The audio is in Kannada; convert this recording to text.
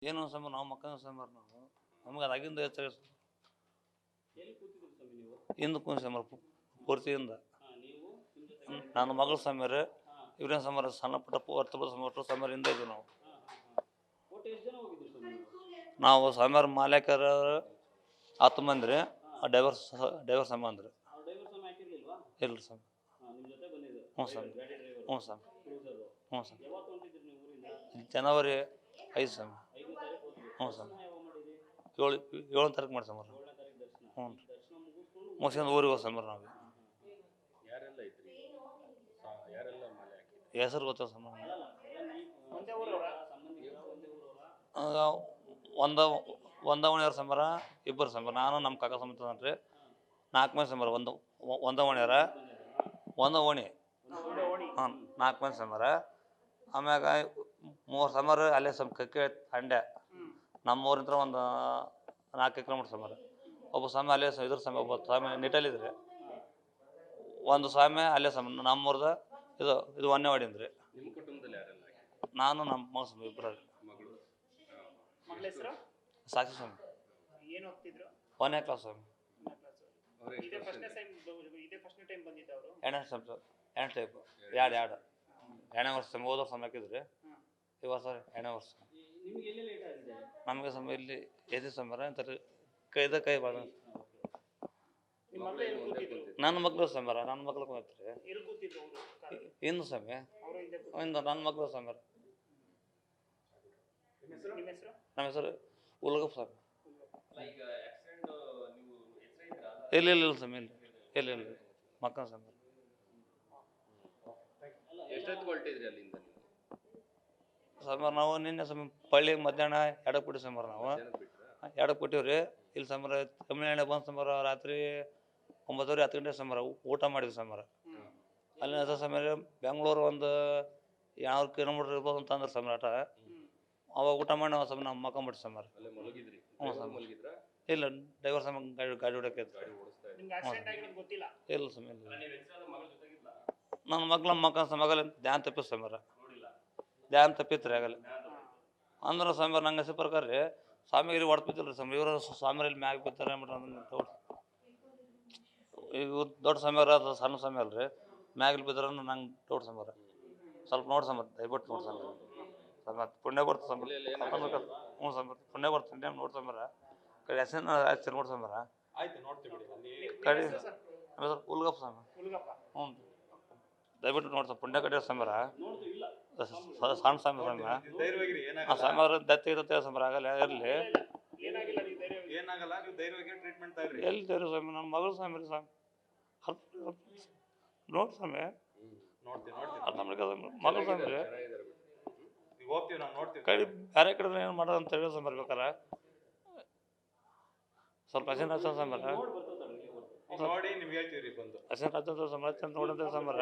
ಏನು ಸಂಬಾರ ನಾವು ಮಕ್ಕಳ ಸಂಬಾರ ನಾವು ನಮ್ಗೆ ಅದಾಗಿಂದ ಹೆಚ್ಚಾಗಿ ಹಿಂದೆ ಕುಂದು ಸಂಬಾರ ಪೂರ್ತಿಯಿಂದ ನನ್ನ ಮಗಳ ಸಮೀರ ಇವ್ರೇನು ಸಂಬಾರ ಸಣ್ಣ ಪುಟ್ಟ ಹೊರತು ಸಂಬಾರ ಹಿಂದೆ ಇದ್ದೀವಿ ನಾವು ಸಮೀರ ಮಾಲೀಕರ 10 ಮಂದಿ ರೀ ಡೈವರ್ ಸಂಬಂಧ ರೀ ಇಲ್ಲ ಸರ್ ಹ್ಞೂ ಸರ್ ಹ್ಞೂ ಸರ್ ಹ್ಞೂ ಸರ್ ಜನವರಿ 5 ಸರ್ ಹ್ಞೂ ಸರ್ 7ನೇ ತಾರೀಕು ಮಾಡಿ ಸಂಬಾರ ಹ್ಞೂ ಮುಗಿಸ್ಕೊಂಡು ಊರಿಗೆ ಹೋಗಿ ಸಂಬಾರ ನಾವು ಹೆಸರು ಗೊತ್ತ ಸಂಬಾರ ಒಂದ ಓಣಿಯವ್ರ ಸಂಬಾರ ಇಬ್ಬರು ಸಂಬಾರ ನಾನು ನಮ್ಮ ಕಾಕ ಸಂಬಂಧ ರೀ 4 ಮಂದಿ ಸಂಬಾರ ಒಂದ ಓಣಿಯರ ಒಂದು ಓಣಿ ಹಾಂ 4 ಮಂದಿ ಸಂಬಾರ ಆಮ್ಯಾಗ 3 ಸಂಬಾರ ಅಲ್ಲೇ ಕಕ್ಕೆ ಹಂಡೆ ನಮ್ಮೂರಿಂತ್ರ ಒಂದು 4 ಕಿಲೋಮೀಟ್ರ್ ಸಂಬಾರ ಒಬ್ಬ ಸ್ವಾಮಿ ಅಲ್ಲೇ ಇದ್ರ ಸ್ವಾಮಿ ಒಬ್ಬ ಸ್ವಾಮಿ ನಿಟ್ಟಲ್ಲಿದ್ರಿ ಒಂದು ಸ್ವಾಮಿ ಅಲ್ಲೇ ಸ್ವಾಮಿ ನಮ್ಮೂರ್ದ ಇದು ಹೊನ್ನೆವಾಡಿಂದ ರೀ ನಾನು ನಮ್ಮ ಮಗ ಸ್ವಾಮಿ ಇಬ್ಬರು ಸಾಕ್ಷಿ ಸ್ವಾಮಿ 1ನೇ ಕ್ಲಾಸ್ ಸ್ವಾಮಿ ಎಂಟು ಟೈಪ್ ಎರಡು 2ನೇ ವರ್ಷ ಸ್ವಾಮಿ ಹೋದ ವರ್ಷ ಸ್ವಾಮಿ ಹಾಕಿದ್ರಿ ಈ ವರ್ಷ 2ನೇ ವರ್ಷ ನಮಗೆ ಸ್ವಾಮಿ ಇಲ್ಲಿ ಎದೆ ಸಂಬಾರ ಅಂತಾರೆ ಕೈ ಬಾಳ ನನ್ನ ಮಕ್ಳು ಸಂಬಾರ ನನ್ನ ಮಕ್ಳು ಕುಂತ್ರಿ ಇನ್ನು ಸ್ವಾಮಿ ನನ್ನ ಮಕ್ಳು ಸಂಬಾರ ನಮ್ಮ ಹೆಸರು ಉಲ್ಗಪ್ಪ ಸ್ವಾಮಿ ಇಲ್ಲ ಸ್ವಾಮಿ ಇಲ್ಲ ಮಕ್ಕಳ ಸಂಬಾರ ಸಂಬಾರ ನಾವು ನಿನ್ನೆ ಸ್ವಾಮಿ ಪಳ್ಳಿ ಮಧ್ಯಾಹ್ನ 2ಕ್ಕೆ ಕೊಟ್ಟಿವಿ ಸಂಬಾರ ನಾವು 2ಕ್ಕೆ ಕೊಟ್ಟಿವ್ರಿ ಇಲ್ಲಿ ಸಂಬಾರ ತಮಿಳ್ನಾಡಿಗೆ ಬಂದು ಸಂಬಾರ ರಾತ್ರಿ 9:30 10 ಗಂಟೆ ಸಂಬಾರ ಊಟ ಮಾಡಿದ್ವಿ ಸಂಬಾರ ಅಲ್ಲಿನ ಸಮಯ ಬೆಂಗಳೂರು ಒಂದು 200 ಕಿಲೋಮೀಟ್ರ್ ಇರ್ಬೋದು ಅಂತ ಅಂದ್ರೆ ಸಂಬಾರ ಅವಾಗ ಊಟ ಮಾಡಿ ನಾವು ನಮ್ಮ ಮಕ್ಕಂಬಿಟ್ಟು ಸಂಬಾರ ಹ್ಞೂ ಸಂಬಾರ ಇಲ್ಲ ಡ್ರೈವರ್ ಸಮ ಗಾಡಿ ಹೊಡಕ್ಕೆ ಇಲ್ಲ ಸ್ವಾಮಿ ನನ್ನ ಮಕ್ಕಳ ಮಗಲ ಧ್ಯಾನ ತಪ್ಪಿಸ್ ಸಂಬಾರ ಧ್ಯಾನ ತಪ್ಪಿತ್ರಿ ಆಗಲ್ಲ ಅಂದ್ರೆ ಸ್ವಾಮಿ ನಂಗೆ ಹೆಸರು ಪ್ರಕಾರ ರೀ ಸ್ವಾಮಿಗಿರಿ ಹೊಡ್ಪಿತ್ತಿಲ್ಲ ಸ್ವಾಮಿ ಇವರು ಸ್ವಾಮಿಯಲ್ಲಿ ಮ್ಯಾಗ ಬಿತ್ತಾರೆ ಈಗ ದೊಡ್ಡ ಸ್ವಾಮಿಯವ್ರ ಅದು ಸಣ್ಣ ಸ್ವಾಮಿ ಅಲ್ರಿ ಮ್ಯಾಗಲ್ಲಿ ಬಿದ್ದರೆ ನಂಗೆ ದೊಡ್ಡ ಸಂಬಾರ ಸ್ವಲ್ಪ ನೋಡಿ ಸಂಬಾರ ದಯವಿಟ್ಟು ನೋಡಿ ಸಂಬಾರ ಪುಣ್ಯ ಬರ್ತ ಸಂಬಾರ ಹ್ಞೂ ಸಂಬಾರ ಪುಣ್ಯ ಬರ್ತೀನಿ ನೋಡಿ ಸಂಬಾರ ಕಡೆ ಹೆಸರು ಹಚ್ಚಿ ನೋಡಿ ಸಂಬಾರ ಕಡೆ ಉಲ್ಗಪ್ಪ ಸ್ವಾಮಿ ಹ್ಞೂ ದಯವಿಟ್ಟು ನೋಡಿ ಪುಣ್ಯ ಕಡೆ ಸಂಬಾರ ಸಣ್ಣ ಸ್ವಾಮಿ ಸ್ವಾಮಿ ಆ ಸ್ವಾಮಿ ಅವ್ರ ದತ್ತಿ ಇರುತ್ತೆ ಸಂಬಾರ ಆಗಲ್ಲ ಇರಲಿ ಎಲ್ಲಿ ಧೈರ್ಯ ಸ್ವಾಮಿ ನಮ್ಮ ಮಗಳು ಸ್ವಾಮಿ ರೀ ಸ್ವಾಮಿ ನೋಡಿ ಸ್ವಾಮಿ ಮಗಳು ಸ್ವಾಮಿ ರೀ ಕಡೆ ಬೇರೆ ಕಡೆ ಏನು ಮಾಡೋದು ಅಂತ ಹೇಳಿ ಸಂಬಾರ ಬೇಕಾರ ಸ್ವಲ್ಪ ಹಸಿನ ಹಚ್ಚ ಸಂಬಾರ ಹಸಿನ ಹಚ್ಚ ಸಂಬಾರ ಚಂದ ನೋಡಿದ್ರೆ ಸಂಬಾರ